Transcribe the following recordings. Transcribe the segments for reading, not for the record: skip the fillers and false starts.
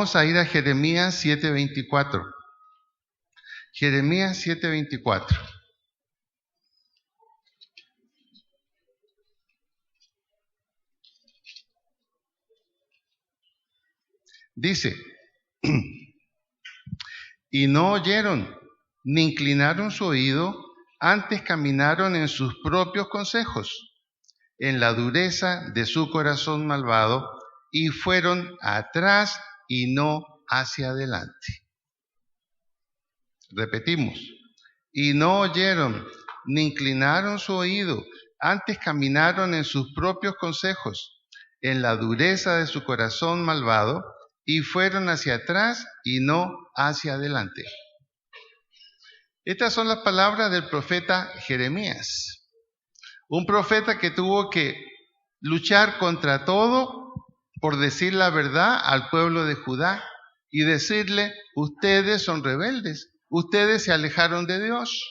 Vamos a ir a Jeremías 7:24. Jeremías 7:24. Dice, y no oyeron, ni inclinaron su oído, antes caminaron en sus propios consejos, en la dureza de su corazón malvado, y fueron atrás y no hacia adelante. Repetimos, y no oyeron, ni inclinaron su oído, antes caminaron en sus propios consejos, en la dureza de su corazón malvado, y fueron hacia atrás y no hacia adelante. Estas son las palabras del profeta Jeremías, un profeta que tuvo que luchar contra todo por decir la verdad al pueblo de Judá y decirle, ustedes son rebeldes, ustedes se alejaron de Dios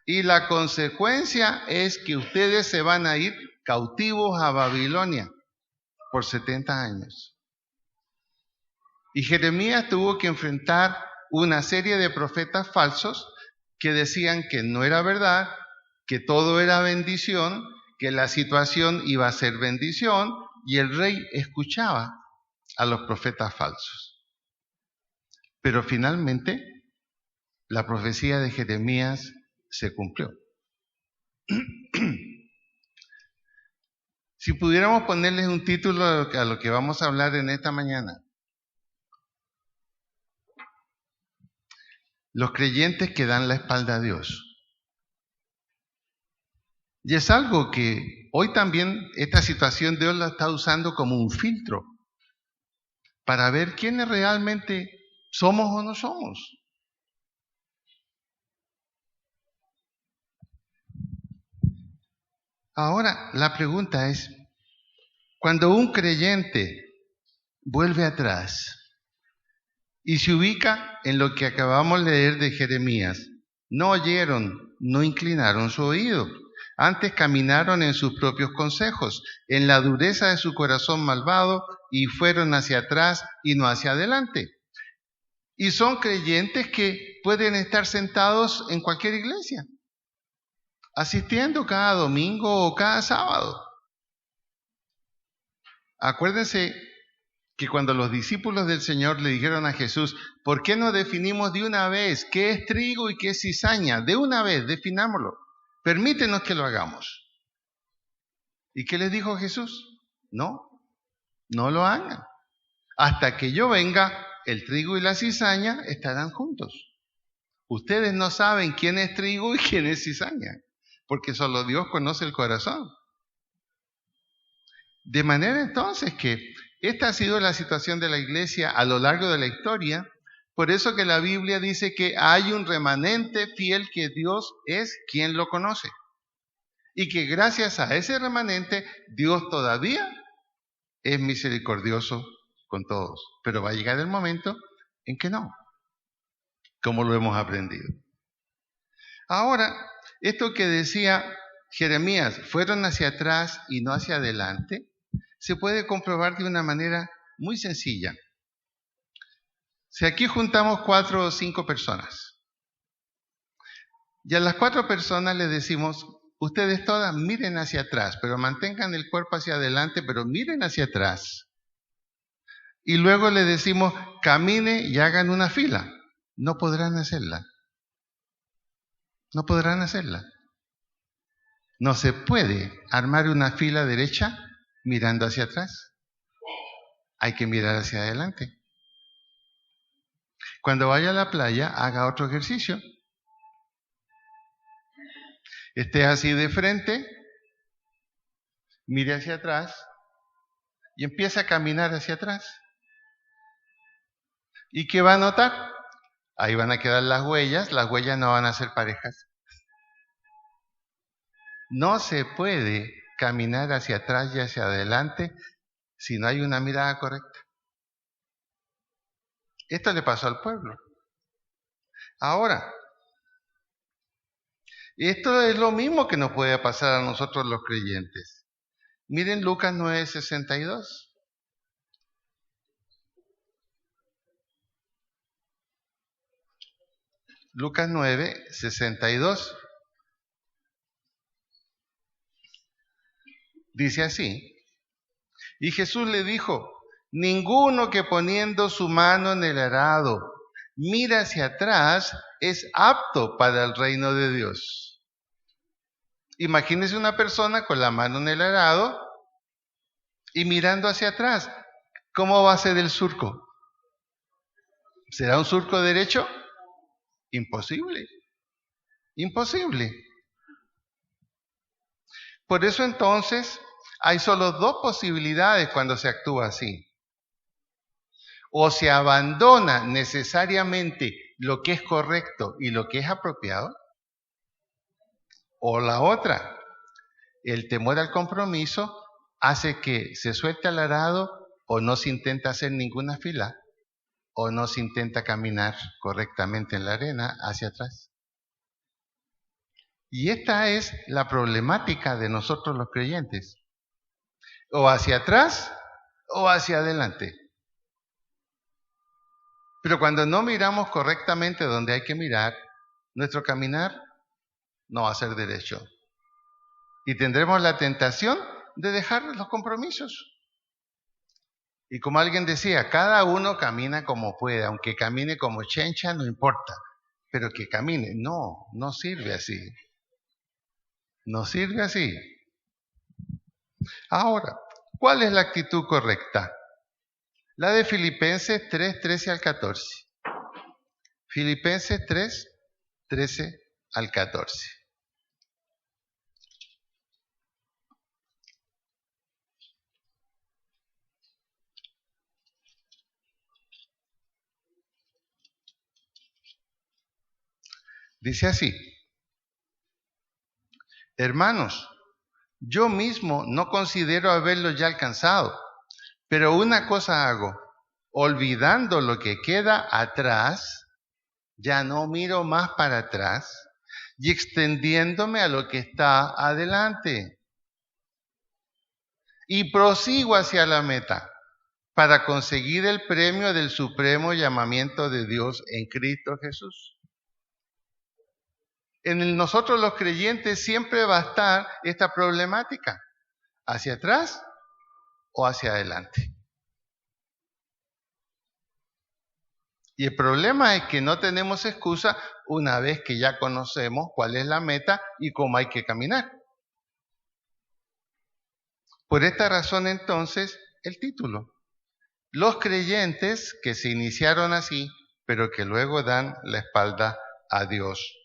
y la consecuencia es que ustedes se van a ir cautivos a Babilonia por 70 años. Y Jeremías tuvo que enfrentar una serie de profetas falsos que decían que no era verdad, que todo era bendición, que la situación iba a ser bendición, y el rey escuchaba a los profetas falsos. Pero finalmente la profecía de Jeremías se cumplió. Si pudiéramos ponerles un título a lo que vamos a hablar en esta mañana: los creyentes que dan la espalda a Dios. Y es algo que hoy también esta situación Dios la está usando como un filtro para ver quiénes realmente somos o no somos. Ahora, la pregunta es, cuando un creyente vuelve atrás y se ubica en lo que acabamos de leer de Jeremías, no oyeron, no inclinaron su oído, antes caminaron en sus propios consejos, en la dureza de su corazón malvado, y fueron hacia atrás y no hacia adelante. Y son creyentes que pueden estar sentados en cualquier iglesia, asistiendo cada domingo o cada sábado. Acuérdense que cuando los discípulos del Señor le dijeron a Jesús, ¿por qué no definimos de una vez qué es trigo y qué es cizaña? De una vez, definámoslo. Permítenos que lo hagamos. ¿Y qué les dijo Jesús? No lo hagan. Hasta que yo venga, el trigo y la cizaña estarán juntos. Ustedes no saben quién es trigo y quién es cizaña, porque solo Dios conoce el corazón. De manera entonces que esta ha sido la situación de la iglesia a lo largo de la historia. Por eso que la Biblia dice que hay un remanente fiel que Dios es quien lo conoce. Y que gracias a ese remanente Dios todavía es misericordioso con todos. Pero va a llegar el momento en que no, como lo hemos aprendido. Ahora, esto que decía Jeremías, fueron hacia atrás y no hacia adelante, se puede comprobar de una manera muy sencilla. Si aquí juntamos 4 o 5 personas, y a las 4 personas les decimos, ustedes todas miren hacia atrás, pero mantengan el cuerpo hacia adelante, pero miren hacia atrás. Y luego les decimos, camine y hagan una fila. No podrán hacerla. No podrán hacerla. No se puede armar una fila derecha mirando hacia atrás. Hay que mirar hacia adelante. Cuando vaya a la playa, haga otro ejercicio. Esté así de frente, mire hacia atrás y empiece a caminar hacia atrás. ¿Y qué va a notar? Ahí van a quedar las huellas no van a ser parejas. No se puede caminar hacia atrás y hacia adelante si no hay una mirada correcta. Esto le pasó al pueblo. Ahora, esto es lo mismo que nos puede pasar a nosotros los creyentes. Miren Lucas 9:62. Lucas 9, 62. Dice así: y Jesús le dijo: ninguno que poniendo su mano en el arado mira hacia atrás es apto para el reino de Dios. Imagínese una persona con la mano en el arado y mirando hacia atrás. ¿Cómo va a ser el surco? ¿Será un surco derecho? Imposible. Imposible. Por eso entonces hay solo dos posibilidades cuando se actúa así. O se abandona necesariamente lo que es correcto y lo que es apropiado, o la otra, el temor al compromiso hace que se suelte al arado o no se intenta hacer ninguna fila o no se intenta caminar correctamente en la arena hacia atrás. Y esta es la problemática de nosotros los creyentes. O hacia atrás o hacia adelante. Pero cuando no miramos correctamente donde hay que mirar, nuestro caminar no va a ser derecho. Y tendremos la tentación de dejar los compromisos. Y como alguien decía, cada uno camina como puede, aunque camine como chencha, no importa, pero que camine. No, no sirve así. No sirve así. Ahora, ¿cuál es la actitud correcta? La de Filipenses 3, 13 al 14. Filipenses 3, 13 al 14. Dice así: hermanos, yo mismo no considero haberlo ya alcanzado, pero una cosa hago, olvidando lo que queda atrás, ya no miro más para atrás, y extendiéndome a lo que está adelante. Y prosigo hacia la meta, para conseguir el premio del supremo llamamiento de Dios en Cristo Jesús. En nosotros los creyentes siempre va a estar esta problemática, hacia atrás o hacia adelante. Y el problema es que no tenemos excusa una vez que ya conocemos cuál es la meta y cómo hay que caminar. Por esta razón entonces el título. Los creyentes que se iniciaron así, pero que luego dan la espalda a Dios.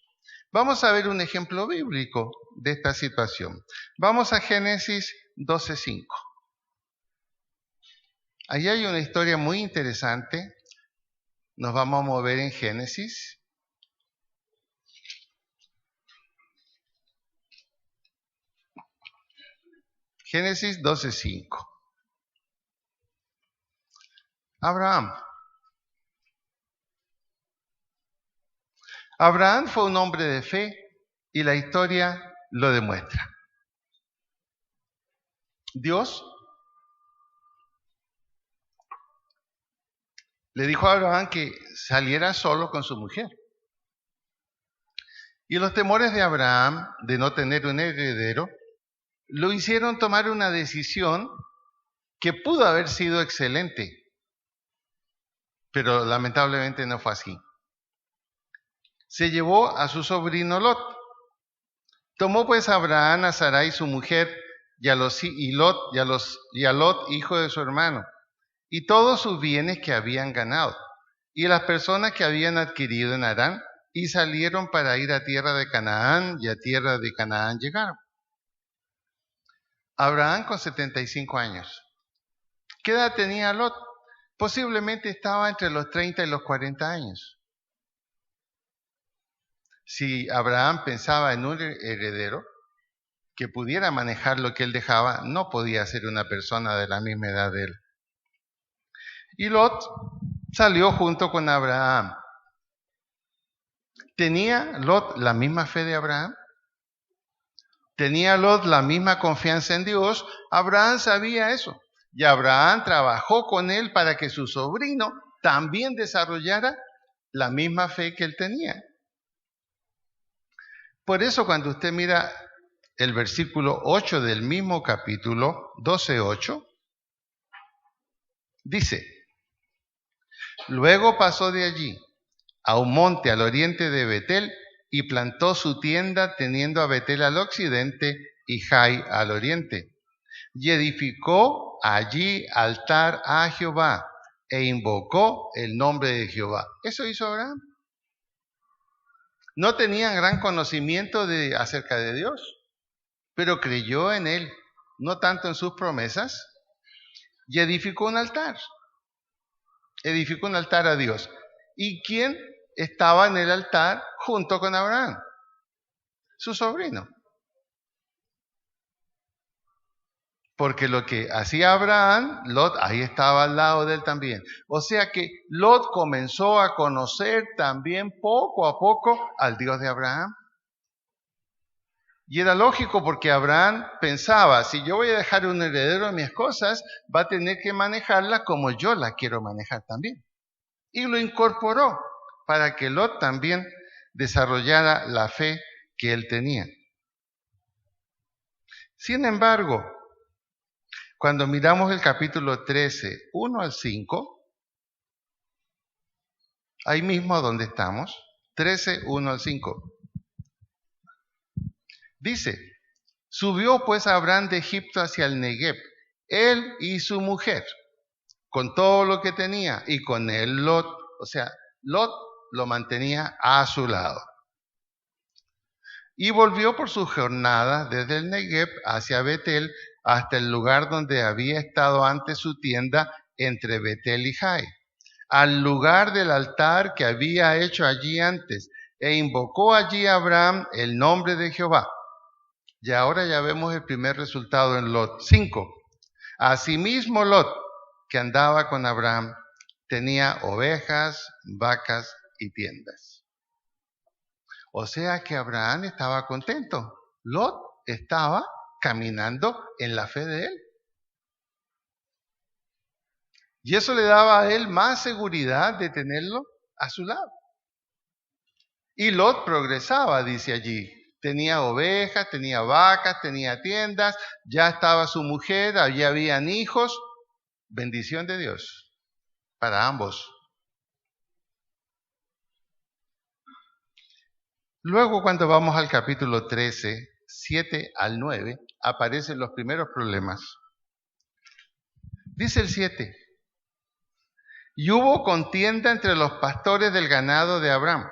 Vamos a ver un ejemplo bíblico de esta situación. Vamos a Génesis 12:5. Ahí hay una historia muy interesante. Nos vamos a mover en Génesis. Génesis 12:5. Abraham fue un hombre de fe y la historia lo demuestra. Dios le dijo a Abraham que saliera solo con su mujer. Y los temores de Abraham de no tener un heredero lo hicieron tomar una decisión que pudo haber sido excelente, pero lamentablemente no fue así. Se llevó a su sobrino Lot. Tomó pues Abraham a Sarai su mujer y a Lot hijo de su hermano, y todos sus bienes que habían ganado, y las personas que habían adquirido en Harán, y salieron para ir a tierra de Canaán, y a tierra de Canaán llegaron. Abraham con 75 años. ¿Qué edad tenía Lot? Posiblemente estaba entre los 30 y los 40 años. Si Abraham pensaba en un heredero que pudiera manejar lo que él dejaba, no podía ser una persona de la misma edad de él. Y Lot salió junto con Abraham. ¿Tenía Lot la misma fe de Abraham? ¿Tenía Lot la misma confianza en Dios? Abraham sabía eso. Y Abraham trabajó con él para que su sobrino también desarrollara la misma fe que él tenía. Por eso cuando usted mira el versículo 8 del mismo capítulo, 12:8, dice: luego pasó de allí a un monte al oriente de Betel y plantó su tienda teniendo a Betel al occidente y Jai al oriente. Y edificó allí altar a Jehová e invocó el nombre de Jehová. Eso hizo Abraham. No tenía gran conocimiento acerca de Dios, pero creyó en Él, no tanto en sus promesas, y edificó un altar. Edificó un altar a Dios. ¿Y quién estaba en el altar junto con Abraham? Su sobrino. Porque lo que hacía Abraham, Lot ahí estaba al lado de él también. O sea que Lot comenzó a conocer también poco a poco al Dios de Abraham. Y era lógico porque Abraham pensaba, si yo voy a dejar un heredero de mis cosas, va a tener que manejarla como yo la quiero manejar también. Y lo incorporó para que Lot también desarrollara la fe que él tenía. Sin embargo, cuando miramos el capítulo 13, 1 al 5, ahí mismo donde estamos, 13, 1 al 5, dice: subió pues Abraham de Egipto hacia el Negev, él y su mujer, con todo lo que tenía, y con él Lot, o sea, Lot lo mantenía a su lado. Y volvió por su jornada desde el Negev hacia Betel, hasta el lugar donde había estado antes su tienda entre Betel y Jai, al lugar del altar que había hecho allí antes, e invocó allí a Abraham el nombre de Jehová. Y ahora ya vemos el primer resultado en Lot 5. Asimismo Lot, que andaba con Abraham, tenía ovejas, vacas y tiendas. O sea que Abraham estaba contento. Lot estaba caminando en la fe de él. Y eso le daba a él más seguridad de tenerlo a su lado. Y Lot progresaba, dice allí. Tenía ovejas, tenía vacas, tenía tiendas, ya estaba su mujer, allí habían hijos. Bendición de Dios para ambos. Luego, cuando vamos al capítulo 13, 7 al 9, aparecen los primeros problemas. Dice el 7: y hubo contienda entre los pastores del ganado de Abraham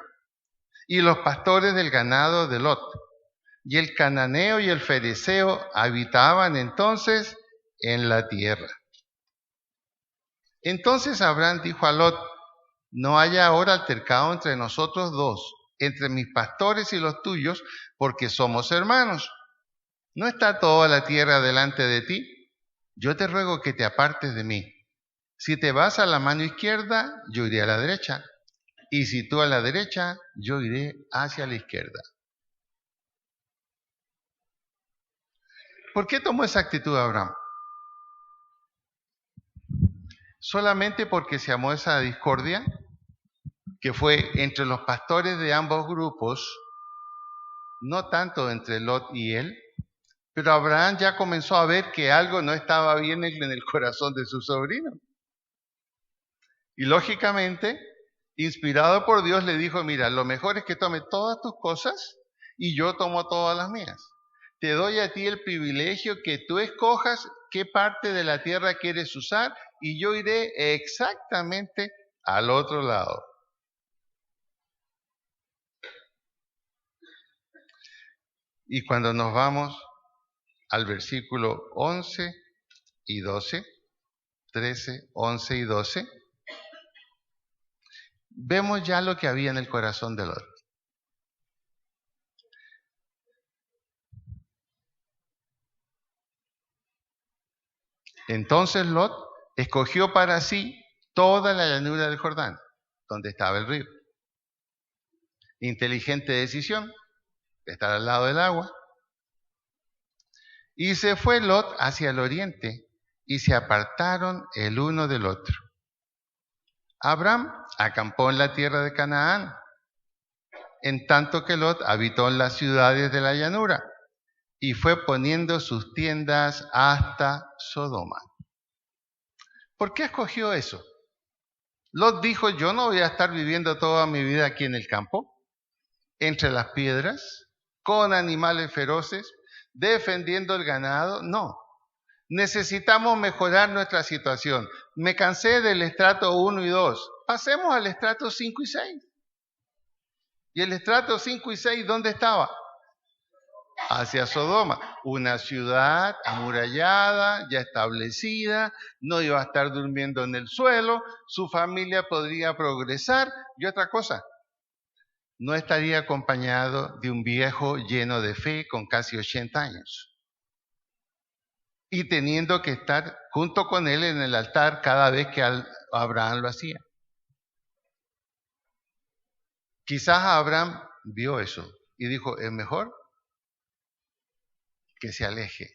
y los pastores del ganado de Lot. Y el cananeo y el fereceo habitaban entonces en la tierra. Entonces Abraham dijo a Lot: no haya ahora altercado entre nosotros dos, entre mis pastores y los tuyos, porque somos hermanos. ¿No está toda la tierra delante de ti? Yo te ruego que te apartes de mí. Si te vas a la mano izquierda, yo iré a la derecha. Y si tú a la derecha, yo iré hacia la izquierda. ¿Por qué tomó esa actitud Abraham? ¿Solamente porque se amó esa discordia que fue entre los pastores de ambos grupos, no tanto entre Lot y él? Pero Abraham ya comenzó a ver que algo no estaba bien en el corazón de su sobrino. Y lógicamente, inspirado por Dios, le dijo: mira, lo mejor es que tome todas tus cosas y yo tomo todas las mías. Te doy a ti el privilegio que tú escojas qué parte de la tierra quieres usar y yo iré exactamente al otro lado. Y cuando nos vamos al versículo 11 y 12, 13, 11 y 12, vemos ya lo que había en el corazón de Lot. Entonces Lot escogió para sí toda la llanura del Jordán, donde estaba el río. Inteligente decisión, estar al lado del agua. Y se fue Lot hacia el oriente, y se apartaron el uno del otro. Abraham acampó en la tierra de Canaán, en tanto que Lot habitó en las ciudades de la llanura y fue poniendo sus tiendas hasta Sodoma. ¿Por qué escogió eso? Lot dijo, yo no voy a estar viviendo toda mi vida aquí en el campo, entre las piedras, con animales feroces, defendiendo el ganado. No, necesitamos mejorar nuestra situación. Me cansé del estrato 1 y 2. Pasemos al estrato 5 y 6. ¿Y el estrato 5 y 6 dónde estaba? Hacia Sodoma, una ciudad amurallada, ya establecida, no iba a estar durmiendo en el suelo, su familia podría progresar y otra cosa, no estaría acompañado de un viejo lleno de fe con casi 80 años y teniendo que estar junto con él en el altar cada vez que Abraham lo hacía. Quizás Abraham vio eso y dijo, es mejor que se aleje.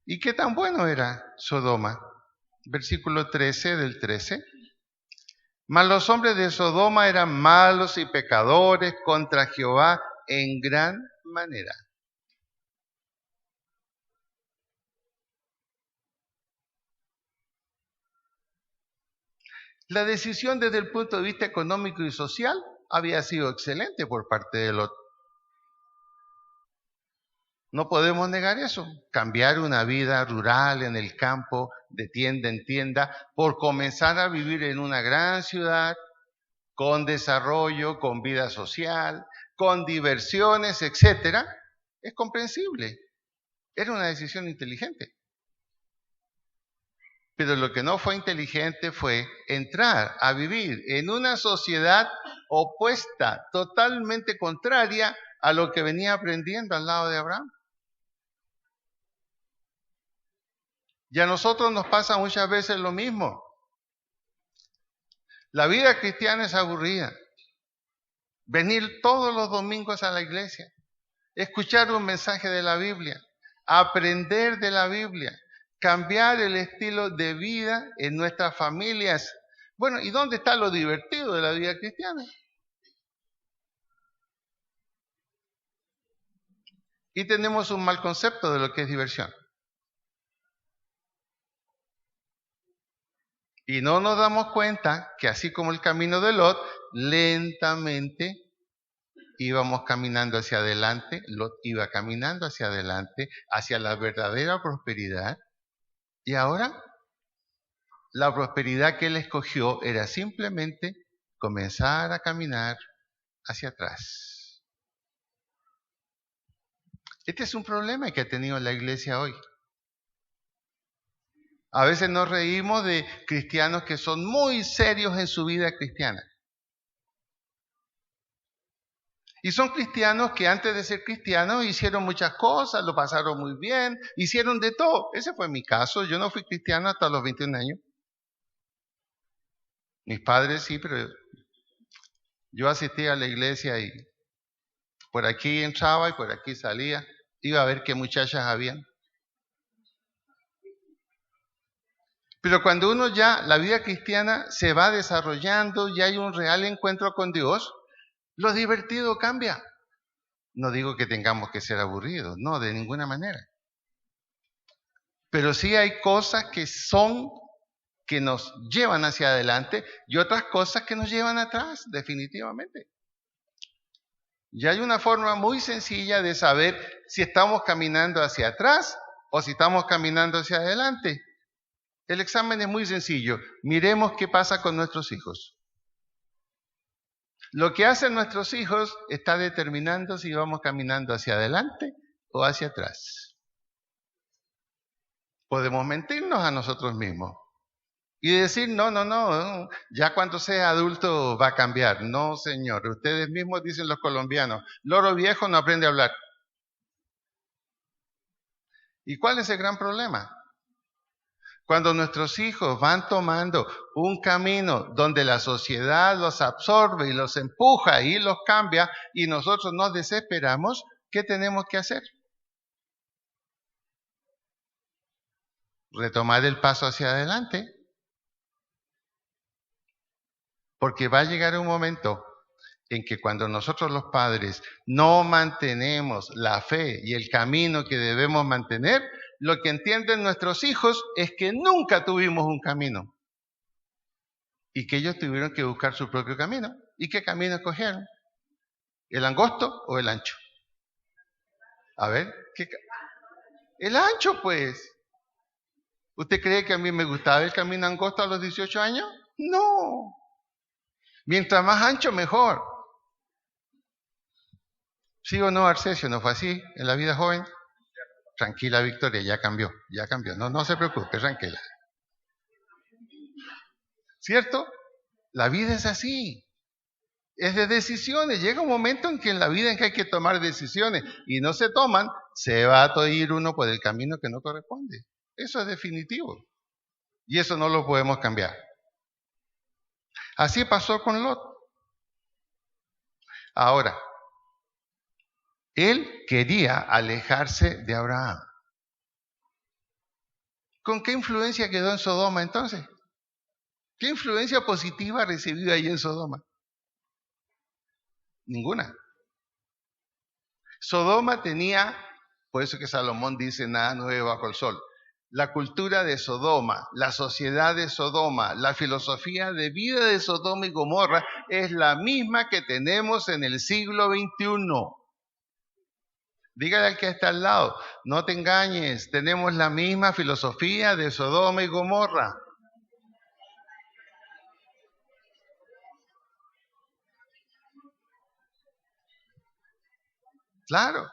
¿Y qué tan bueno era Sodoma? Versículo 13 del 13. Mas los hombres de Sodoma eran malos y pecadores contra Jehová en gran manera. La decisión desde el punto de vista económico y social había sido excelente por parte de Lot. No podemos negar eso. Cambiar una vida rural en el campo, de tienda en tienda, por comenzar a vivir en una gran ciudad, con desarrollo, con vida social, con diversiones, etcétera, es comprensible. Era una decisión inteligente. Pero lo que no fue inteligente fue entrar a vivir en una sociedad opuesta, totalmente contraria a lo que venía aprendiendo al lado de Abraham. Y a nosotros nos pasa muchas veces lo mismo. La vida cristiana es aburrida. Venir todos los domingos a la iglesia, escuchar un mensaje de la Biblia, aprender de la Biblia, cambiar el estilo de vida en nuestras familias. Bueno, ¿y dónde está lo divertido de la vida cristiana? Y tenemos un mal concepto de lo que es diversión. Y no nos damos cuenta que así como el camino de Lot, lentamente íbamos caminando hacia adelante, Lot iba caminando hacia adelante, hacia la verdadera prosperidad. Y ahora, la prosperidad que él escogió era simplemente comenzar a caminar hacia atrás. Este es un problema que ha tenido la iglesia hoy. A veces nos reímos de cristianos que son muy serios en su vida cristiana. Y son cristianos que antes de ser cristianos hicieron muchas cosas, lo pasaron muy bien, hicieron de todo. Ese fue mi caso. Yo no fui cristiano hasta los 21 años. Mis padres sí, pero yo asistía a la iglesia y por aquí entraba y por aquí salía. Iba a ver qué muchachas habían. Pero cuando uno ya, la vida cristiana se va desarrollando y hay un real encuentro con Dios, lo divertido cambia. No digo que tengamos que ser aburridos, no, de ninguna manera. Pero sí hay cosas que nos llevan hacia adelante y otras cosas que nos llevan atrás, definitivamente. Y hay una forma muy sencilla de saber si estamos caminando hacia atrás o si estamos caminando hacia adelante. El examen es muy sencillo. Miremos qué pasa con nuestros hijos. Lo que hacen nuestros hijos está determinando si vamos caminando hacia adelante o hacia atrás. Podemos mentirnos a nosotros mismos y decir, no, ya cuando sea adulto va a cambiar. No, señor, ustedes mismos dicen los colombianos, loro viejo no aprende a hablar. ¿Y cuál es el gran problema? Cuando nuestros hijos van tomando un camino donde la sociedad los absorbe y los empuja y los cambia y nosotros nos desesperamos, ¿qué tenemos que hacer? Retomar el paso hacia adelante. Porque va a llegar un momento en que cuando nosotros los padres no mantenemos la fe y el camino que debemos mantener, lo que entienden nuestros hijos es que nunca tuvimos un camino y que ellos tuvieron que buscar su propio camino. ¿Y qué camino escogieron? ¿El angosto o el ancho? A ver, el ancho, pues. ¿Usted cree que a mí me gustaba el camino angosto a los 18 años? No. Mientras más ancho, mejor. ¿Sí o no, Arcesio? ¿No fue así en la vida joven? Tranquila, Victoria, ya cambió, ya cambió. No, no se preocupe, tranquila. ¿Cierto? La vida es así. Es de decisiones. Llega un momento en que en la vida en que hay que tomar decisiones y no se toman, se va a ir uno por el camino que no corresponde. Eso es definitivo. Y eso no lo podemos cambiar. Así pasó con Lot. Ahora, él quería alejarse de Abraham. ¿Con qué influencia quedó en Sodoma entonces? ¿Qué influencia positiva recibió ahí en Sodoma? Ninguna. Sodoma tenía, por eso que Salomón dice, nada nuevo bajo el sol. La cultura de Sodoma, la sociedad de Sodoma, la filosofía de vida de Sodoma y Gomorra es la misma que tenemos en el siglo XXI. Dígale al que está al lado, no te engañes, tenemos la misma filosofía de Sodoma y Gomorra. Claro.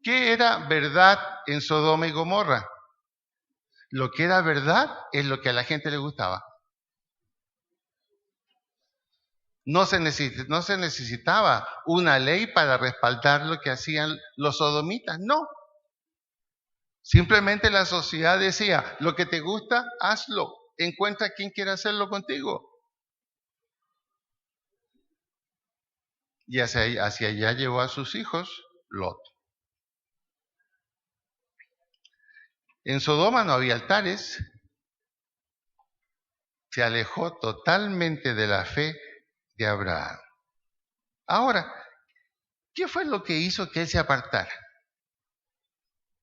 ¿Qué era verdad en Sodoma y Gomorra? Lo que era verdad es lo que a la gente le gustaba. No se necesitaba una ley para respaldar lo que hacían los sodomitas, no. Simplemente la sociedad decía, lo que te gusta, hazlo. Encuentra quien quiera hacerlo contigo. Y hacia allá llevó a sus hijos Lot. En Sodoma no había altares. Se alejó totalmente de la fe de Abraham. Ahora, ¿qué fue lo que hizo que él se apartara?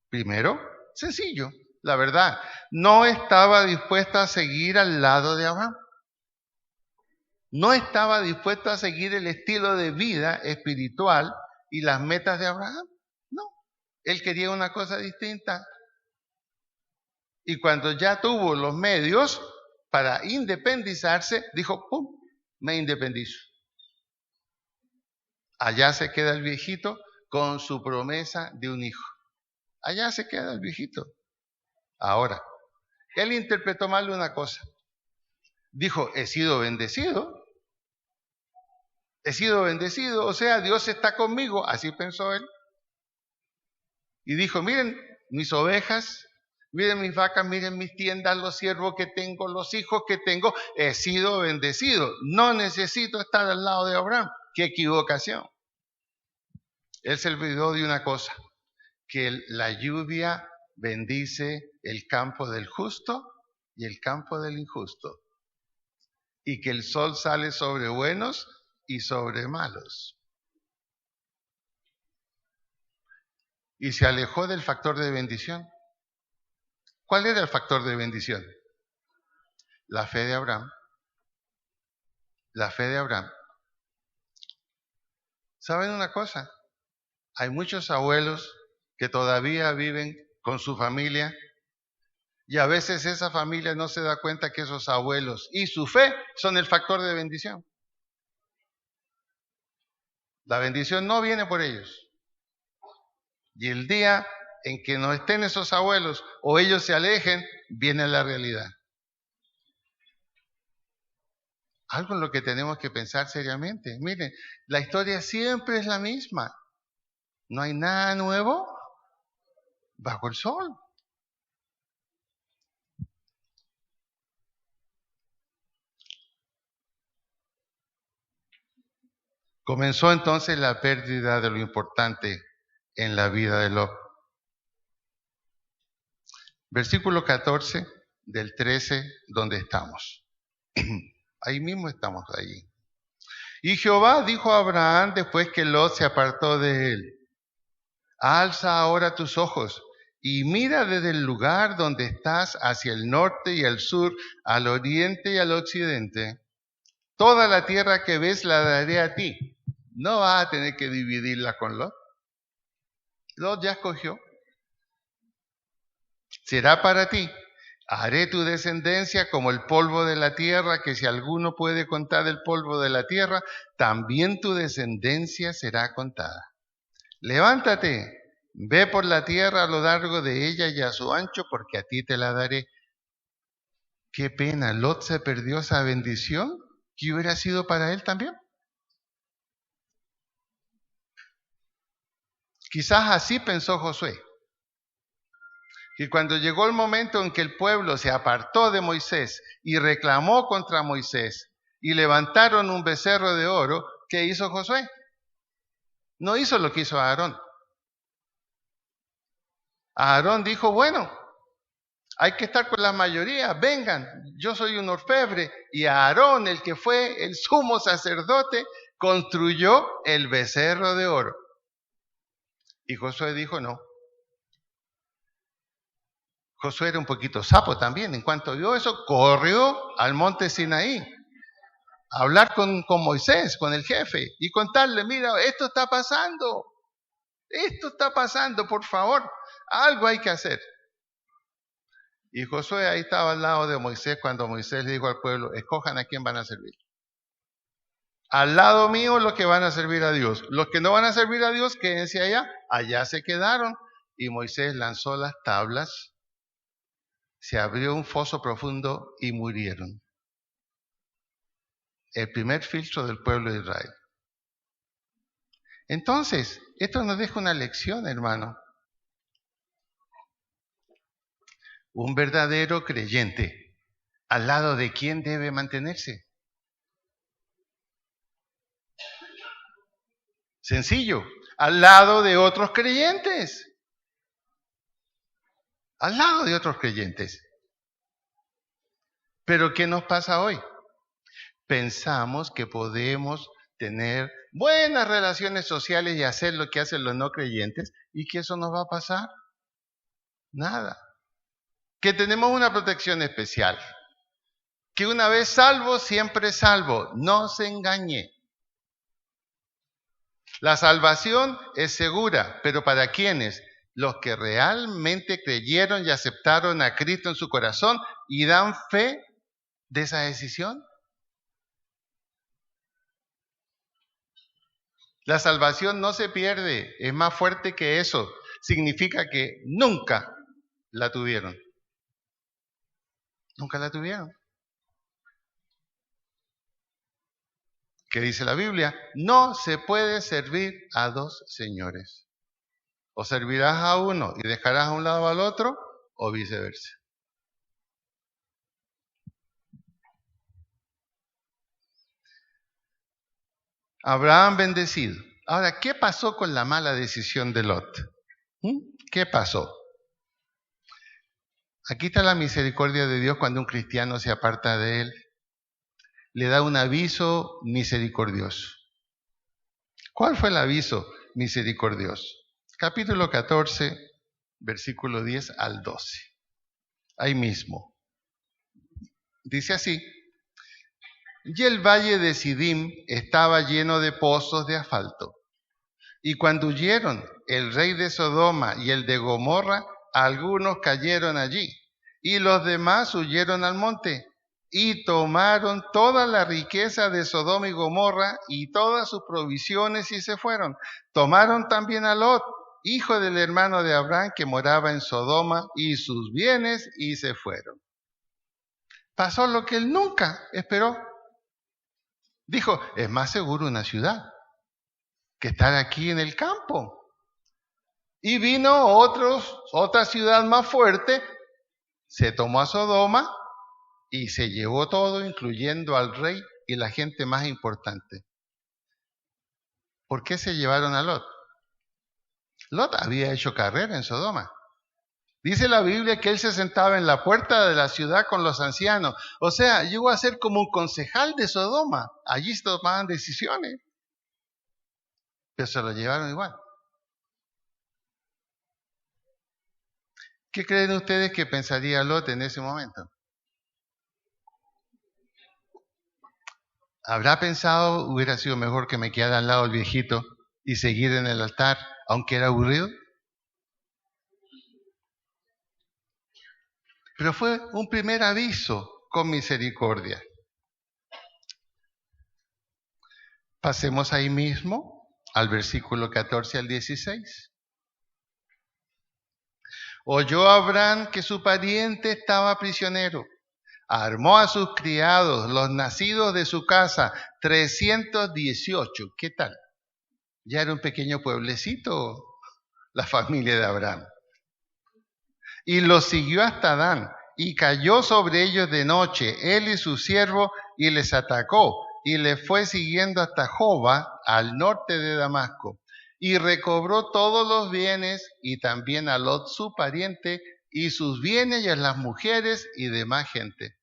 Primero, sencillo, la verdad, no estaba dispuesto a seguir al lado de Abraham. No estaba dispuesto a seguir el estilo de vida espiritual y las metas de Abraham. No, él quería una cosa distinta. Y cuando ya tuvo los medios para independizarse, dijo, ¡pum!, me independizo. Allá se queda el viejito con su promesa de un hijo. Allá se queda el viejito. Ahora, él interpretó mal una cosa. Dijo, he sido bendecido, o sea, Dios está conmigo, así pensó él. Y dijo, miren mis ovejas, miren mis vacas, miren mis tiendas, los siervos que tengo, los hijos que tengo, he sido bendecido. No necesito estar al lado de Abraham. ¡Qué equivocación! Él se olvidó de una cosa, que la lluvia bendice el campo del justo y el campo del injusto, y que el sol sale sobre buenos y sobre malos. Y se alejó del factor de bendición. ¿Cuál era el factor de bendición? La fe de Abraham. La fe de Abraham. ¿Saben una cosa? Hay muchos abuelos que todavía viven con su familia y a veces esa familia no se da cuenta que esos abuelos y su fe son el factor de bendición. La bendición no viene por ellos. Y el día en que no estén esos abuelos o ellos se alejen, viene la realidad. Algo en lo que tenemos que pensar seriamente. Miren, la historia siempre es la misma. No hay nada nuevo bajo el sol. Comenzó entonces la pérdida de lo importante en la vida de Lot. Versículo 14 del 13, donde estamos. Ahí mismo estamos, ahí. Y Jehová dijo a Abraham después que Lot se apartó de él: alza ahora tus ojos y mira desde el lugar donde estás hacia el norte y al sur, al oriente y al occidente. Toda la tierra que ves la daré a ti. No vas a tener que dividirla con Lot. Lot ya escogió. Será para ti. Haré tu descendencia como el polvo de la tierra, que si alguno puede contar el polvo de la tierra, también tu descendencia será contada. Levántate, ve por la tierra a lo largo de ella y a su ancho, porque a ti te la daré. Qué pena, Lot se perdió esa bendición que hubiera sido para él también. Quizás así pensó Josué. Y cuando llegó el momento en que el pueblo se apartó de Moisés y reclamó contra Moisés y levantaron un becerro de oro, ¿qué hizo Josué? No hizo lo que hizo Aarón. Aarón dijo, bueno, hay que estar con la mayoría, vengan, yo soy un orfebre. Y Aarón, el que fue el sumo sacerdote, construyó el becerro de oro. Y Josué dijo, no. Josué era un poquito sapo también. En cuanto vio eso, corrió al monte Sinaí a hablar con Moisés, con el jefe, y contarle, mira, esto está pasando, por favor, algo hay que hacer. Y Josué ahí estaba al lado de Moisés cuando Moisés le dijo al pueblo, escojan a quién van a servir. Al lado mío los que van a servir a Dios. Los que no van a servir a Dios, quédense allá. Allá se quedaron. Y Moisés lanzó las tablas, se abrió un foso profundo y murieron. El primer filtro del pueblo de Israel. Entonces, esto nos deja una lección, hermano. Un verdadero creyente, ¿al lado de quién debe mantenerse? Sencillo, al lado de otros creyentes. Al lado de otros creyentes. Pero ¿qué nos pasa hoy? Pensamos que podemos tener buenas relaciones sociales y hacer lo que hacen los no creyentes y que eso nos va a pasar. Nada. Que tenemos una protección especial. Que una vez salvo, siempre salvo. No se engañe. La salvación es segura, pero ¿para quiénes? Los que realmente creyeron y aceptaron a Cristo en su corazón y dan fe de esa decisión. La salvación no se pierde, es más fuerte que eso. Significa que nunca la tuvieron. Nunca la tuvieron. ¿Qué dice la Biblia? No se puede servir a dos señores. O servirás a uno y dejarás a un lado al otro, o viceversa. Abraham bendecido. Ahora, ¿qué pasó con la mala decisión de Lot? ¿Qué pasó? Aquí está la misericordia de Dios cuando un cristiano se aparta de él. Le da un aviso misericordioso. ¿Cuál fue el aviso misericordioso? Capítulo 14, versículo 10 al 12. Ahí mismo. Dice así. Y el valle de Sidim estaba lleno de pozos de asfalto. Y cuando huyeron el rey de Sodoma y el de Gomorra, algunos cayeron allí, y los demás huyeron al monte, y tomaron toda la riqueza de Sodoma y Gomorra y todas sus provisiones y se fueron. Tomaron también a Lot, hijo del hermano de Abraham, que moraba en Sodoma, y sus bienes y se fueron. Pasó lo que él nunca esperó. Dijo, es más seguro una ciudad que estar aquí en el campo. Y vino otra ciudad más fuerte, se tomó a Sodoma y se llevó todo, incluyendo al rey y la gente más importante. ¿Por qué se llevaron a Lot? Lot había hecho carrera en Sodoma. Dice la Biblia que él se sentaba en la puerta de la ciudad con los ancianos. O sea, llegó a ser como un concejal de Sodoma. Allí se tomaban decisiones, pero se lo llevaron igual. ¿Qué creen ustedes que pensaría Lot en ese momento? ¿Habrá pensado, hubiera sido mejor que me quedara al lado del viejito y seguir en el altar, aunque era aburrido? Pero fue un primer aviso con misericordia. Pasemos ahí mismo al versículo 14 al 16. Oyó Abraham que su pariente estaba prisionero. Armó a sus criados, los nacidos de su casa, 318. ¿Qué tal? Ya era un pequeño pueblecito la familia de Abraham. Y los siguió hasta Dan, y cayó sobre ellos de noche, él y su siervo, y les atacó, y les fue siguiendo hasta Joba, al norte de Damasco. Y recobró todos los bienes, y también a Lot su pariente, y sus bienes y a las mujeres y demás gente.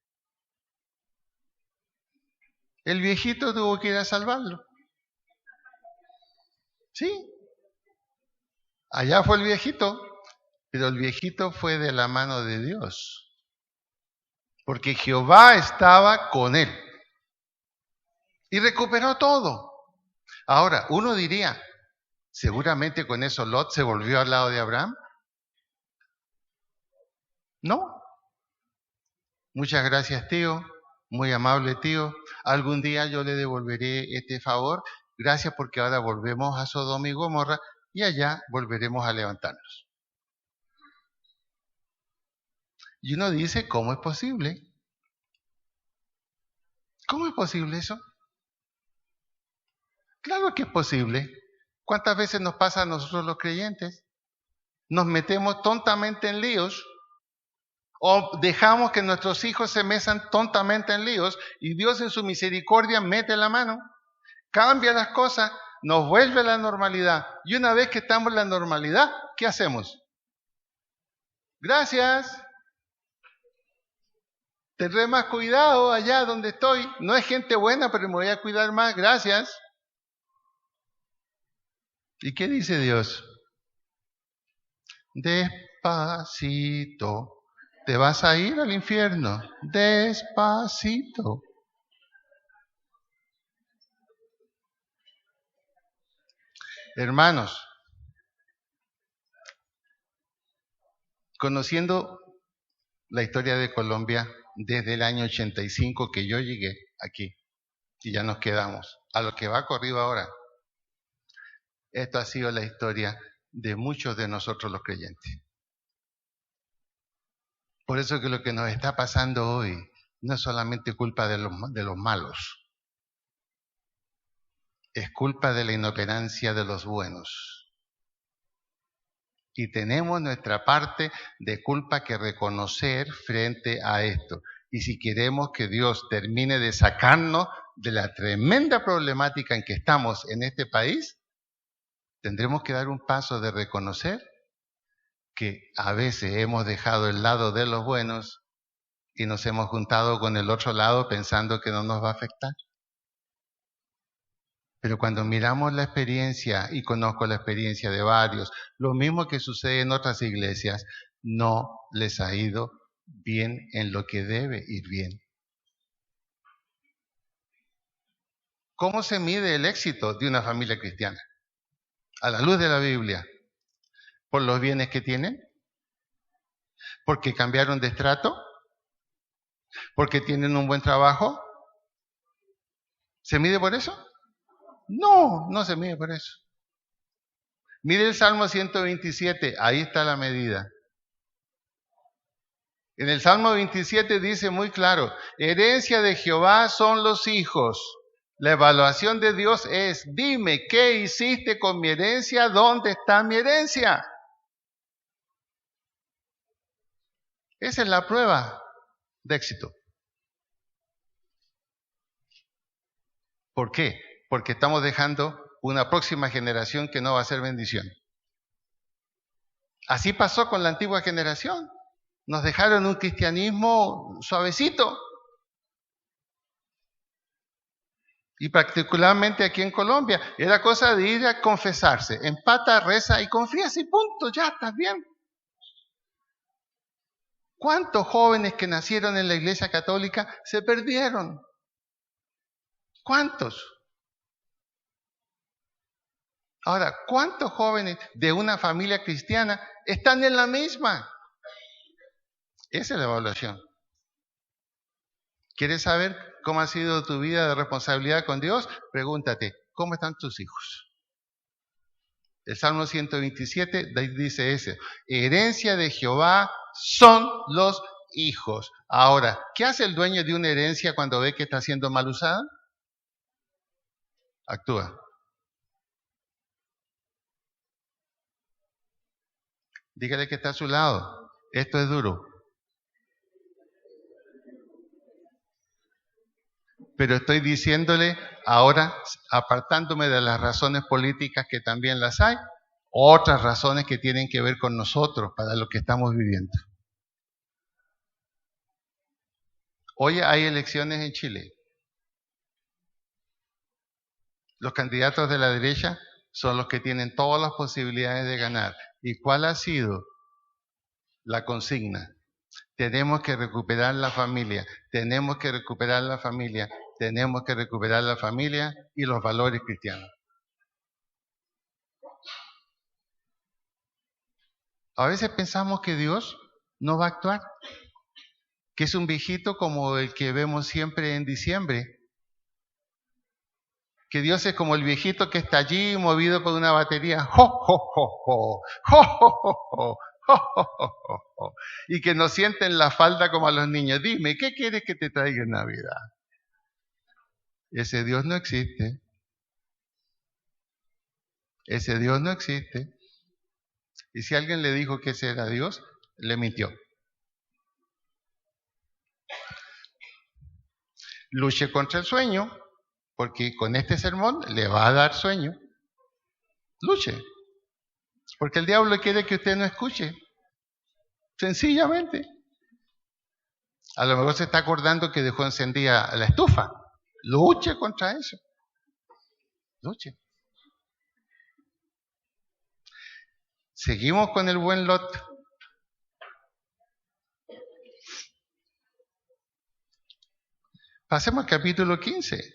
El viejito tuvo que ir a salvarlo. Sí, allá fue el viejito, pero el viejito fue de la mano de Dios, porque Jehová estaba con él y recuperó todo. Ahora, uno diría, seguramente con eso Lot se volvió al lado de Abraham. No. Muchas gracias, tío. Muy amable, tío. Algún día yo le devolveré este favor. Gracias porque ahora volvemos a Sodoma y Gomorra y allá volveremos a levantarnos. Y uno dice, ¿cómo es posible? ¿Cómo es posible eso? Claro que es posible. ¿Cuántas veces nos pasa a nosotros los creyentes? Nos metemos tontamente en líos o dejamos que nuestros hijos se metan tontamente en líos y Dios en su misericordia mete la mano, cambia las cosas, nos vuelve a la normalidad. Y una vez que estamos en la normalidad, ¿qué hacemos? Gracias. Tendré más cuidado allá donde estoy. No es gente buena, pero me voy a cuidar más. Gracias. ¿Y qué dice Dios? Despacito. Te vas a ir al infierno. Despacito. Hermanos, conociendo la historia de Colombia desde el año 85 que yo llegué aquí y ya nos quedamos, a lo que va corrido ahora, esto ha sido la historia de muchos de nosotros los creyentes. Por eso que lo que nos está pasando hoy no es solamente culpa de los malos, es culpa de la inoperancia de los buenos. Y tenemos nuestra parte de culpa que reconocer frente a esto. Y si queremos que Dios termine de sacarnos de la tremenda problemática en que estamos en este país, tendremos que dar un paso de reconocer que a veces hemos dejado el lado de los buenos y nos hemos juntado con el otro lado pensando que no nos va a afectar. Pero cuando miramos la experiencia, y conozco la experiencia de varios, lo mismo que sucede en otras iglesias, no les ha ido bien en lo que debe ir bien. ¿Cómo se mide el éxito de una familia cristiana? A la luz de la Biblia. ¿Por los bienes que tienen? ¿Porque cambiaron de estrato? ¿Porque tienen un buen trabajo? ¿Se mide por eso? No, no se mide por eso. Mire el Salmo 127, ahí está la medida. En el Salmo 27 dice muy claro, herencia de Jehová son los hijos. La evaluación de Dios es, dime, ¿qué hiciste con mi herencia? ¿Dónde está mi herencia? Esa es la prueba de éxito. ¿Por qué? Porque estamos dejando una próxima generación que no va a ser bendición. Así pasó con la antigua generación. Nos dejaron un cristianismo suavecito. Y particularmente aquí en Colombia, era cosa de ir a confesarse. Empata, reza y confiesa y punto, ya estás bien. ¿Cuántos jóvenes que nacieron en la Iglesia Católica se perdieron? ¿Cuántos? Ahora, ¿cuántos jóvenes de una familia cristiana están en la misma? Esa es la evaluación. ¿Quieres saber cómo ha sido tu vida de responsabilidad con Dios? Pregúntate, ¿cómo están tus hijos? El Salmo 127 dice eso. Herencia de Jehová son los hijos. Ahora, ¿qué hace el dueño de una herencia cuando ve que está siendo mal usada? Actúa. Dígale que está a su lado. Esto es duro. Pero estoy diciéndole ahora, apartándome de las razones políticas que también las hay, otras razones que tienen que ver con nosotros, para lo que estamos viviendo. Hoy hay elecciones en Chile. Los candidatos de la derecha son los que tienen todas las posibilidades de ganar. ¿Y cuál ha sido la consigna? Tenemos que recuperar la familia, tenemos que recuperar la familia, tenemos que recuperar la familia y los valores cristianos. A veces pensamos que Dios no va a actuar, que es un viejito como el que vemos siempre en diciembre, que Dios es como el viejito que está allí movido por una batería, ¡jo, jo, jo, jo! ¡Jo, jo, jo, jo! ¡Jo, jo, jo, jo, jo! Y que nos siente en la falda como a los niños. Dime, ¿qué quieres que te traiga en Navidad? Ese Dios no existe. Ese Dios no existe. Y si alguien le dijo que ese era Dios, le mintió. Luche contra el sueño, porque con este sermón le va a dar sueño. Luche. Porque el diablo quiere que usted no escuche. Sencillamente. A lo mejor se está acordando que dejó encendida la estufa. Luche contra eso. Luche. Seguimos con el buen Lot. Pasemos al capítulo 15.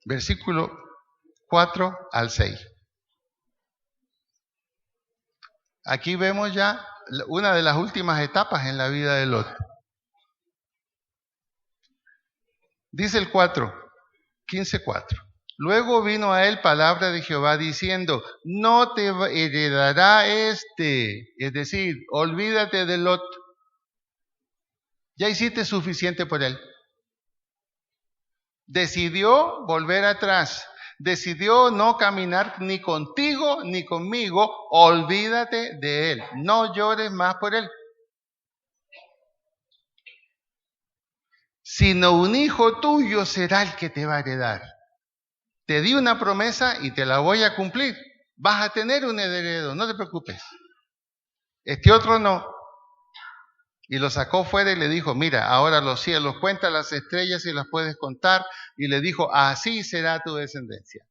Versículo 4 al 6. Aquí vemos ya una de las últimas etapas en la vida de Lot. Dice el 4, 15:4. Luego vino a él palabra de Jehová diciendo, no te heredará es decir, olvídate de Lot. Ya hiciste suficiente por él. Decidió volver atrás. Decidió no caminar ni contigo ni conmigo. Olvídate de él. No llores más por él. Sino un hijo tuyo será el que te va a heredar. Te di una promesa y te la voy a cumplir. Vas a tener un heredero, no te preocupes. Este otro no. Y lo sacó fuera y le dijo, mira, ahora los cielos, cuenta las estrellas y las puedes contar. Y le dijo, así será tu descendencia.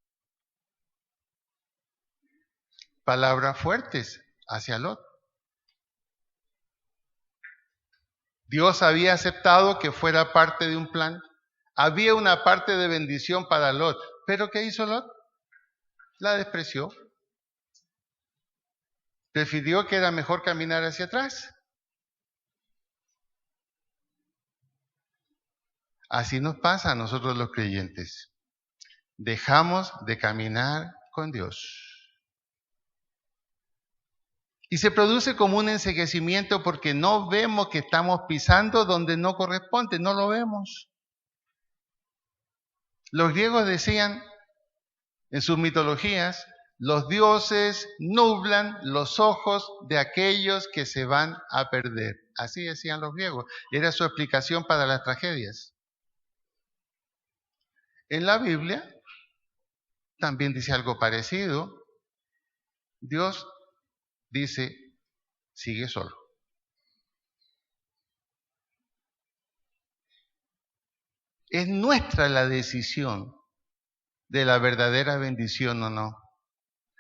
Palabras fuertes hacia Lot. Dios había aceptado que fuera parte de un plan. Había una parte de bendición para Lot. ¿Pero qué hizo Lot? La despreció. Prefirió que era mejor caminar hacia atrás. Así nos pasa a nosotros los creyentes. Dejamos de caminar con Dios. Y se produce como un enceguecimiento porque no vemos que estamos pisando donde no corresponde, no lo vemos. Los griegos decían en sus mitologías, los dioses nublan los ojos de aquellos que se van a perder. Así decían los griegos. Era su explicación para las tragedias. En la Biblia también dice algo parecido. Dios dice, sigue solo. Es nuestra la decisión de la verdadera bendición o no.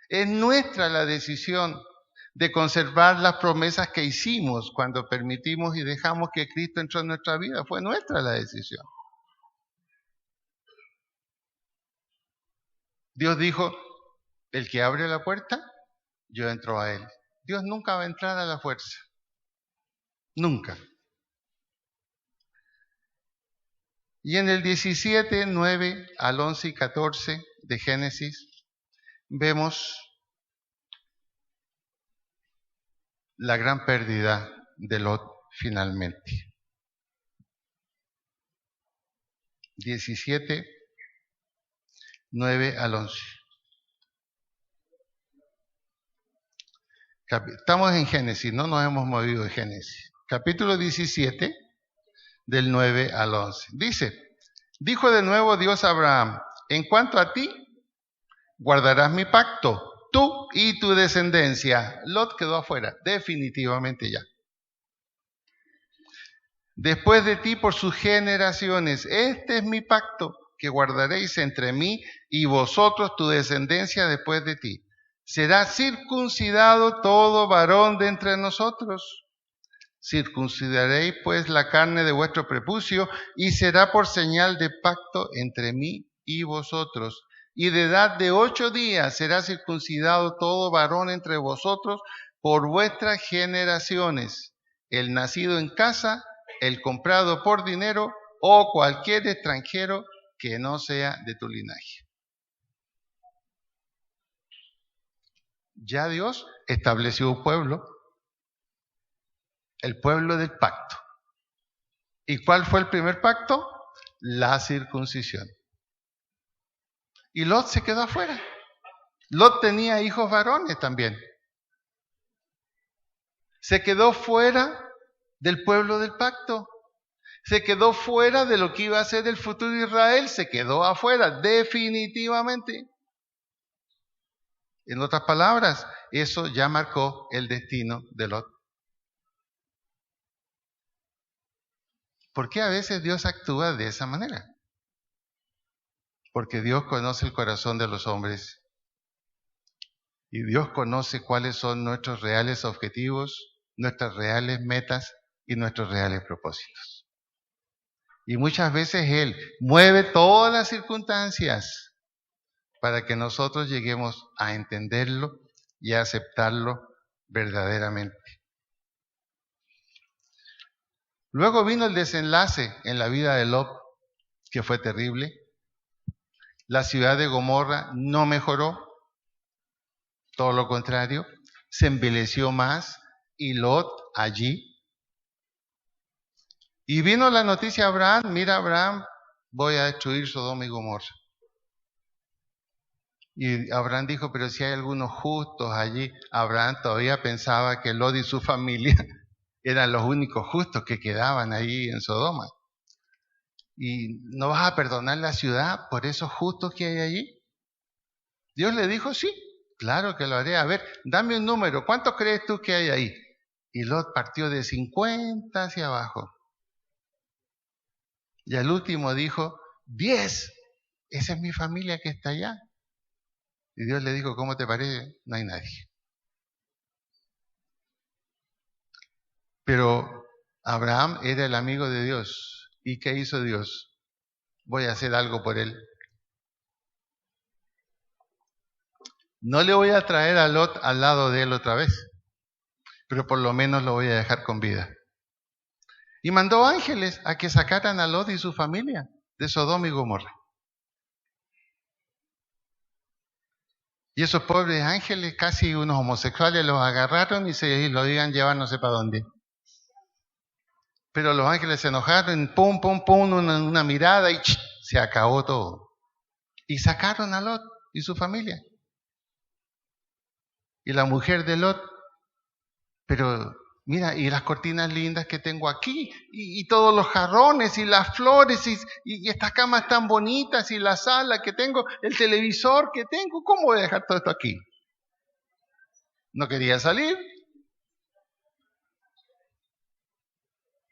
Es nuestra la decisión de conservar las promesas que hicimos cuando permitimos y dejamos que Cristo entró en nuestra vida. Fue nuestra la decisión. Dios dijo, el que abre la puerta, yo entro a él. Dios nunca va a entrar a la fuerza. Nunca. Y en el 17, 9 al 11 y 14 de Génesis, vemos la gran pérdida de Lot finalmente. 17, 9 al 11. Estamos en Génesis, no nos hemos movido de Génesis. Capítulo 17, del 9 al 11. Dice, dijo de nuevo Dios a Abraham, en cuanto a ti, guardarás mi pacto, tú y tu descendencia. Lot quedó afuera, definitivamente ya. Después de ti por sus generaciones, este es mi pacto que guardaréis entre mí y vosotros, tu descendencia después de ti. Será circuncidado todo varón de entre nosotros. Circuncidaréis pues la carne de vuestro prepucio y será por señal de pacto entre mí y vosotros. Y de edad de 8 días será circuncidado todo varón entre vosotros por vuestras generaciones, el nacido en casa, el comprado por dinero o cualquier extranjero que no sea de tu linaje. Ya Dios estableció un pueblo, el pueblo del pacto. ¿Y cuál fue el primer pacto? La circuncisión. Y Lot se quedó afuera. Lot tenía hijos varones también. Se quedó fuera del pueblo del pacto. Se quedó fuera de lo que iba a ser el futuro de Israel. Se quedó afuera, definitivamente. En otras palabras, eso ya marcó el destino de Lot. ¿Por qué a veces Dios actúa de esa manera? Porque Dios conoce el corazón de los hombres. Y Dios conoce cuáles son nuestros reales objetivos, nuestras reales metas y nuestros reales propósitos. Y muchas veces Él mueve todas las circunstancias para que nosotros lleguemos a entenderlo y a aceptarlo verdaderamente. Luego vino el desenlace en la vida de Lot, que fue terrible. La ciudad de Gomorra no mejoró, todo lo contrario, se embelleció más y Lot allí. Y vino la noticia a Abraham, mira Abraham, voy a destruir Sodoma y Gomorra. Y Abraham dijo, pero si hay algunos justos allí, Abraham todavía pensaba que Lot y su familia eran los únicos justos que quedaban ahí en Sodoma. ¿Y no vas a perdonar la ciudad por esos justos que hay allí? Dios le dijo, sí, claro que lo haré. A ver, dame un número, ¿cuántos crees tú que hay ahí? Y Lot partió de 50 hacia abajo. Y al último dijo, 10, esa es mi familia que está allá. Y Dios le dijo, ¿cómo te parece? No hay nadie. Pero Abraham era el amigo de Dios. ¿Y qué hizo Dios? Voy a hacer algo por él. No le voy a traer a Lot al lado de él otra vez, pero por lo menos lo voy a dejar con vida. Y mandó ángeles a que sacaran a Lot y su familia de Sodoma y Gomorra. Y esos pobres ángeles, casi unos homosexuales, los agarraron y se los iban a llevar no sé para dónde. Pero los ángeles se enojaron, pum, pum, pum, una mirada y se acabó todo. Y sacaron a Lot y su familia. Y la mujer de Lot, pero mira, y las cortinas lindas que tengo aquí, y todos los jarrones, y las flores, y estas camas tan bonitas, y la sala que tengo, el televisor que tengo, ¿cómo voy a dejar todo esto aquí? No quería salir.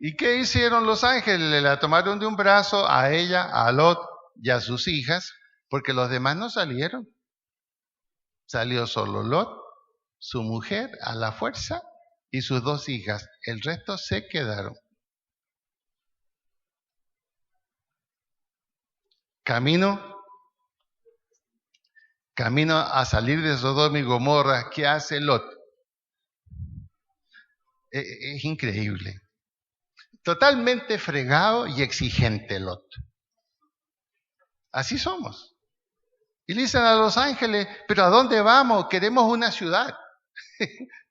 ¿Y qué hicieron los ángeles? Le la tomaron de un brazo a ella, a Lot y a sus hijas, porque los demás no salieron. Salió solo Lot, su mujer a la fuerza y sus 2 hijas. El resto se quedaron. Camino a salir de Sodoma y Gomorra. ¿Qué hace Lot? Es increíble. Totalmente fregado y exigente Lot. Así somos. Y le dicen a los ángeles, pero ¿a dónde vamos? Queremos una ciudad.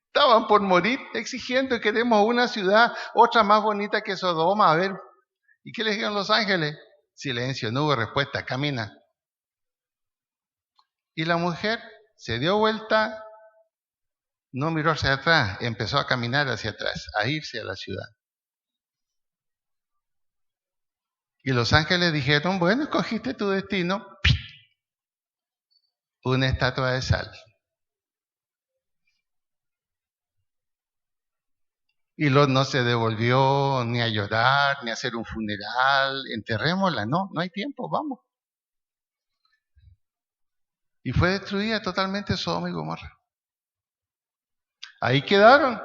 Estaban por morir exigiendo, queremos una ciudad, otra más bonita que Sodoma. A ver, ¿y qué le dijeron los ángeles? Silencio, no hubo respuesta, camina. Y la mujer se dio vuelta, no miró hacia atrás, empezó a caminar hacia atrás, a irse a la ciudad. Y los ángeles dijeron, bueno, escogiste tu destino, una estatua de sal. Y Lot no se devolvió ni a llorar, ni a hacer un funeral, enterrémosla, no hay tiempo, vamos. Y fue destruida totalmente Sodoma y Gomorra. Ahí quedaron,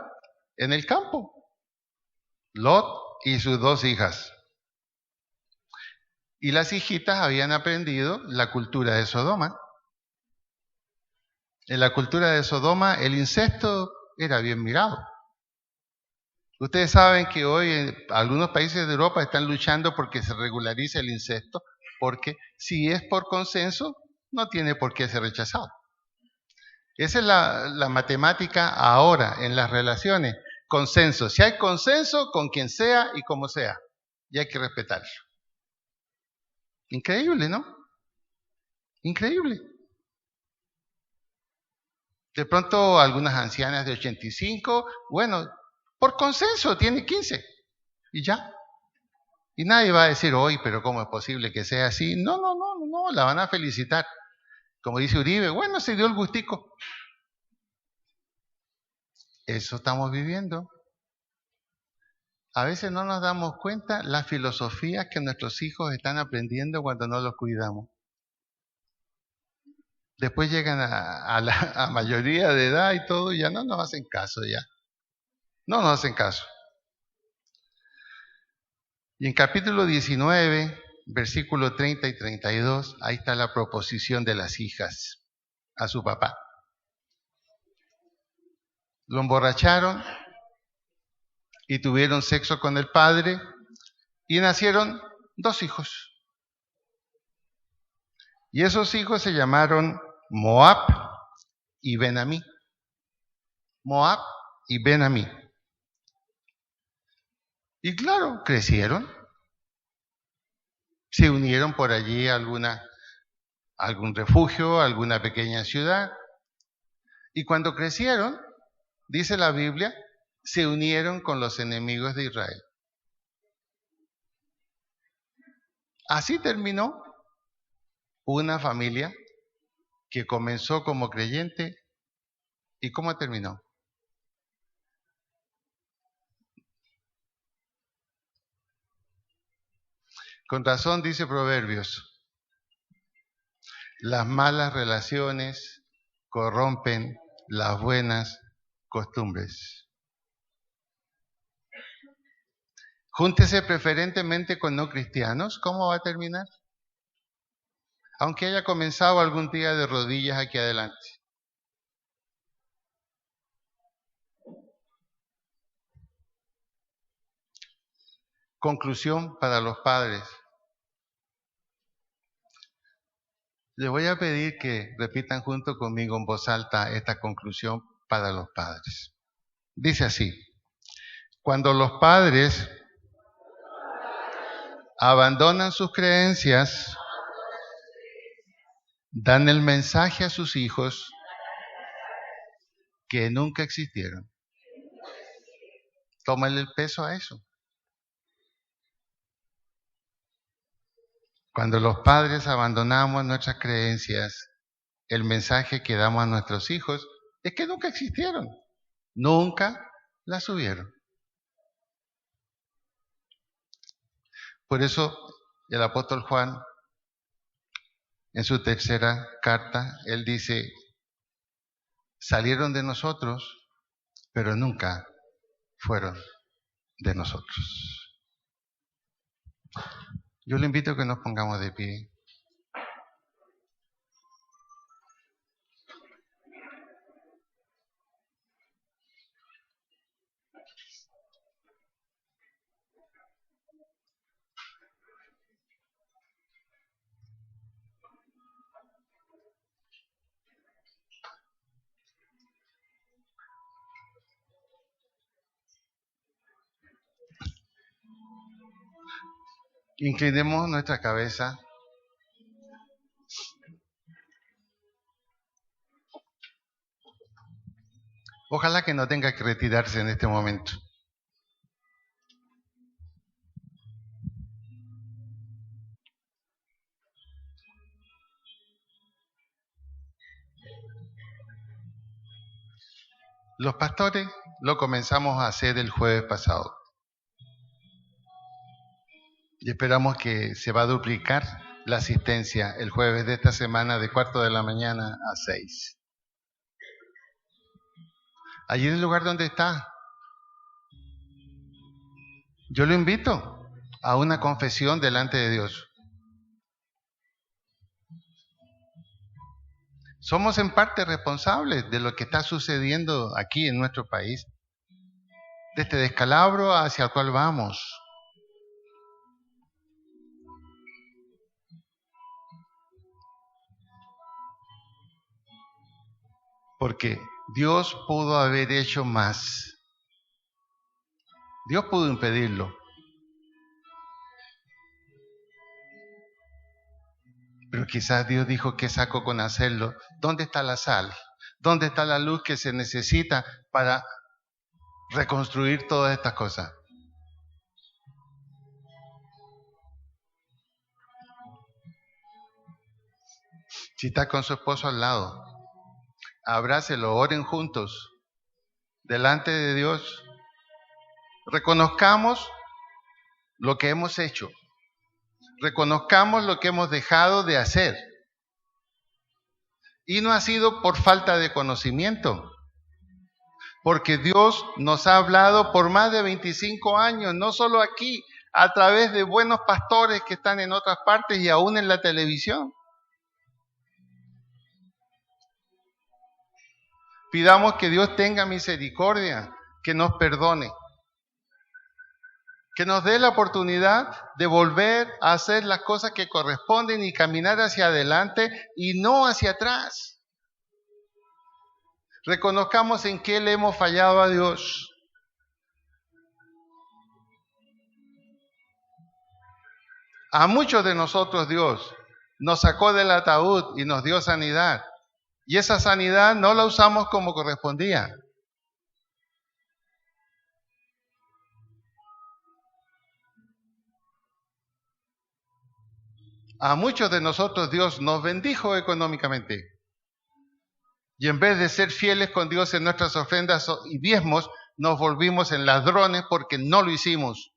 en el campo, Lot y sus 2 hijas. Y las hijitas habían aprendido la cultura de Sodoma. En la cultura de Sodoma el incesto era bien mirado. Ustedes saben que hoy en algunos países de Europa están luchando porque se regularice el incesto, porque si es por consenso, no tiene por qué ser rechazado. Esa es la matemática ahora en las relaciones. Consenso. Si hay consenso, con quien sea y como sea. Y hay que respetarlo. Increíble, ¿no? Increíble. De pronto algunas ancianas de 85, bueno, por consenso tiene 15 y ya. Y nadie va a decir, hoy, pero ¿cómo es posible que sea así? No, la van a felicitar. Como dice Uribe, bueno, se dio el gustico. Eso estamos viviendo. A veces no nos damos cuenta las filosofías que nuestros hijos están aprendiendo cuando no los cuidamos. Después llegan a mayoría de edad y todo, y ya no nos hacen caso ya. No nos hacen caso. Y en capítulo 19, versículo 30 y 32, ahí está la proposición de las hijas a su papá. Lo emborracharon y tuvieron sexo con el padre y nacieron 2 hijos. Y esos hijos se llamaron Moab y Ben-Amí. Moab y Ben-Amí. Y claro, crecieron. Se unieron por allí a algún refugio, a alguna pequeña ciudad. Y cuando crecieron, dice la Biblia, se unieron con los enemigos de Israel. Así terminó una familia que comenzó como creyente. ¿Y cómo terminó? Con razón dice Proverbios, las malas relaciones corrompen las buenas costumbres. Júntese preferentemente con no cristianos, ¿cómo va a terminar? Aunque haya comenzado algún día de rodillas aquí adelante. Conclusión para los padres. Les voy a pedir que repitan junto conmigo en voz alta esta conclusión para los padres. Dice así, cuando los padres abandonan sus creencias, dan el mensaje a sus hijos que nunca existieron. Tómale el peso a eso. Cuando los padres abandonamos nuestras creencias, el mensaje que damos a nuestros hijos es que nunca existieron. Nunca las hubieron. Por eso el apóstol Juan, en su tercera carta, él dice, salieron de nosotros, pero nunca fueron de nosotros. Yo le invito a que nos pongamos de pie. Inclinemos nuestra cabeza. Ojalá que no tenga que retirarse en este momento. Los pastores lo comenzamos a hacer el jueves pasado. Y esperamos que se va a duplicar la asistencia el jueves de esta semana de 4:45 a 6. Allí en el lugar donde está, yo lo invito a una confesión delante de Dios. Somos en parte responsables de lo que está sucediendo aquí en nuestro país, de este descalabro hacia el cual vamos. Porque Dios pudo haber hecho más. Dios pudo impedirlo. Pero quizás Dios dijo que sacó con hacerlo. ¿Dónde está la sal? ¿Dónde está la luz que se necesita para reconstruir todas estas cosas? Si está con su esposo al lado, abrácelo, oren juntos, delante de Dios. Reconozcamos lo que hemos hecho. Reconozcamos lo que hemos dejado de hacer. Y no ha sido por falta de conocimiento, porque Dios nos ha hablado por más de 25 años, no solo aquí, a través de buenos pastores que están en otras partes y aún en la televisión. Pidamos que Dios tenga misericordia, que nos perdone, que nos dé la oportunidad de volver a hacer las cosas que corresponden y caminar hacia adelante y no hacia atrás. Reconozcamos en qué le hemos fallado a Dios. A muchos de nosotros Dios nos sacó del ataúd y nos dio sanidad. Y esa sanidad no la usamos como correspondía. A muchos de nosotros Dios nos bendijo económicamente. Y en vez de ser fieles con Dios en nuestras ofrendas y diezmos, nos volvimos en ladrones porque no lo hicimos.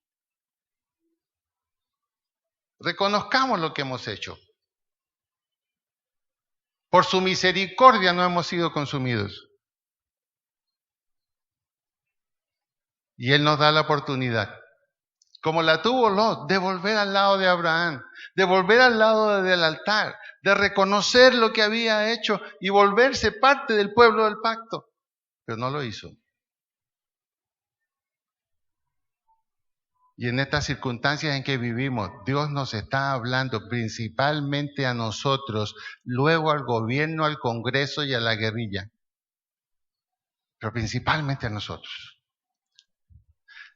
Reconozcamos lo que hemos hecho. Por su misericordia no hemos sido consumidos. Y Él nos da la oportunidad, como la tuvo Lot, de volver al lado de Abraham, de volver al lado del altar, de reconocer lo que había hecho y volverse parte del pueblo del pacto. Pero no lo hizo. Y en estas circunstancias en que vivimos, Dios nos está hablando principalmente a nosotros, luego al gobierno, al Congreso y a la guerrilla, pero principalmente a nosotros.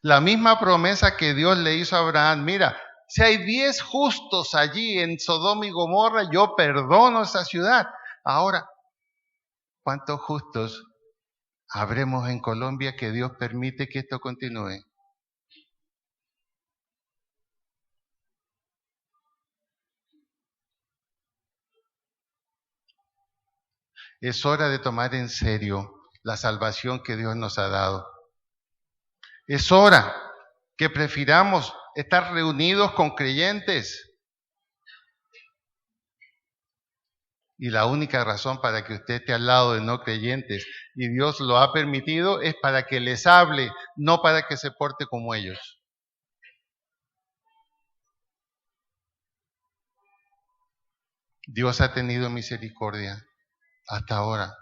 La misma promesa que Dios le hizo a Abraham, mira, si hay 10 justos allí en Sodoma y Gomorra, yo perdono esa ciudad. Ahora, ¿cuántos justos habremos en Colombia que Dios permite que esto continúe? Es hora de tomar en serio la salvación que Dios nos ha dado. Es hora que prefiramos estar reunidos con creyentes. Y la única razón para que usted esté al lado de no creyentes, y Dios lo ha permitido, es para que les hable, no para que se porte como ellos. Dios ha tenido misericordia hasta ahora.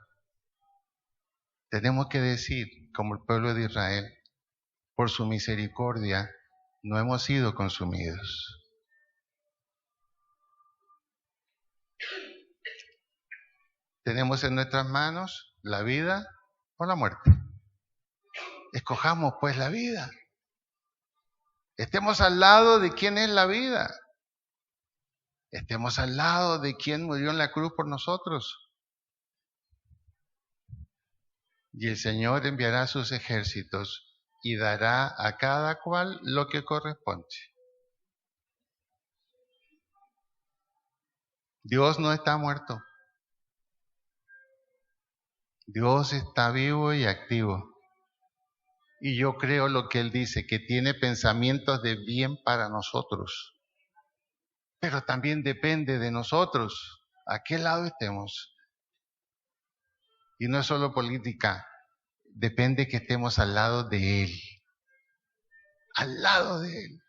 Tenemos que decir, como el pueblo de Israel, por su misericordia no hemos sido consumidos. Tenemos en nuestras manos la vida o la muerte. Escojamos pues la vida. Estemos al lado de quien es la vida. Estemos al lado de quien murió en la cruz por nosotros. Y el Señor enviará sus ejércitos y dará a cada cual lo que corresponde. Dios no está muerto. Dios está vivo y activo. Y yo creo lo que Él dice, que tiene pensamientos de bien para nosotros. Pero también depende de nosotros, a qué lado estemos. Y no es solo política, depende que estemos al lado de Él. Al lado de Él.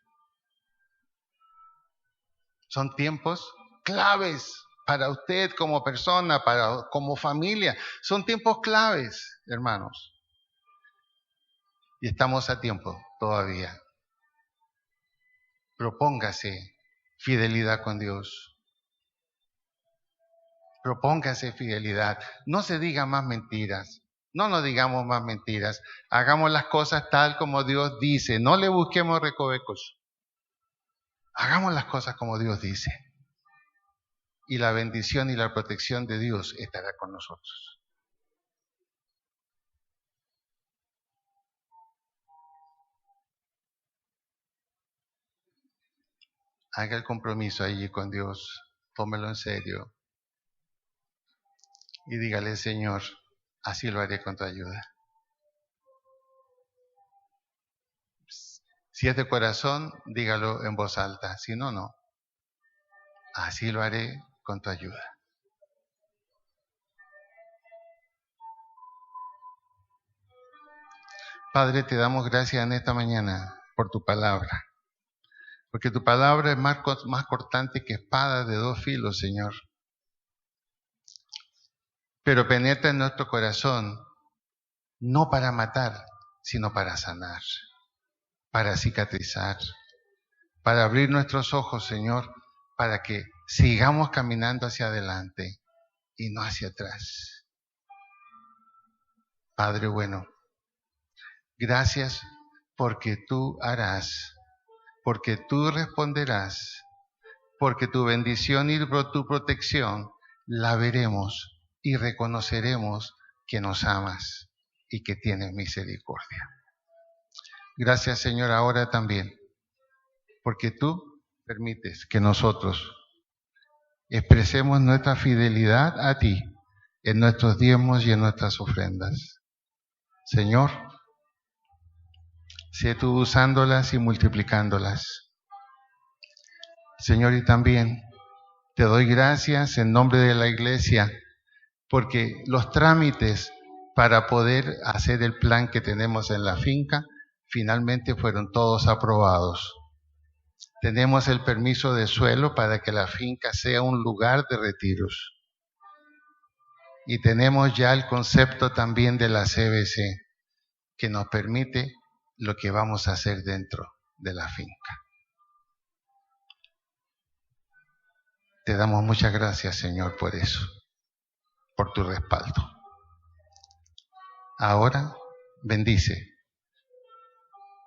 Son tiempos claves para usted como persona, como familia. Son tiempos claves, hermanos. Y estamos a tiempo todavía. Propóngase fidelidad con Dios. Propóngase fidelidad. No se digan más mentiras. No nos digamos más mentiras. Hagamos las cosas tal como Dios dice. No le busquemos recovecos. Hagamos las cosas como Dios dice. Y la bendición y la protección de Dios estará con nosotros. Haga el compromiso allí con Dios. Tómelo en serio. Y dígale, Señor, así lo haré con tu ayuda. Si es de corazón, dígalo en voz alta. Si no, no. Así lo haré con tu ayuda. Padre, te damos gracias en esta mañana por tu palabra. Porque tu palabra es más cortante que espada de dos filos, Señor. Pero penetra en nuestro corazón, no para matar, sino para sanar, para cicatrizar, para abrir nuestros ojos, Señor, para que sigamos caminando hacia adelante y no hacia atrás. Padre bueno, gracias porque tú harás, porque tú responderás, porque tu bendición y tu protección la veremos y reconoceremos que nos amas y que tienes misericordia. Gracias, Señor, ahora también, porque tú permites que nosotros expresemos nuestra fidelidad a ti en nuestros diezmos y en nuestras ofrendas. Señor, sé tú usándolas y multiplicándolas. Señor, y también te doy gracias en nombre de la iglesia, porque los trámites para poder hacer el plan que tenemos en la finca, finalmente fueron todos aprobados. Tenemos el permiso de suelo para que la finca sea un lugar de retiros. Y tenemos ya el concepto también de la CBC, que nos permite lo que vamos a hacer dentro de la finca. Te damos muchas gracias, Señor, por eso, por tu respaldo. Ahora, bendice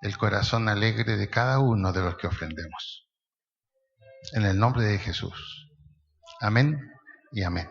el corazón alegre de cada uno de los que ofrendemos. En el nombre de Jesús. Amén y amén.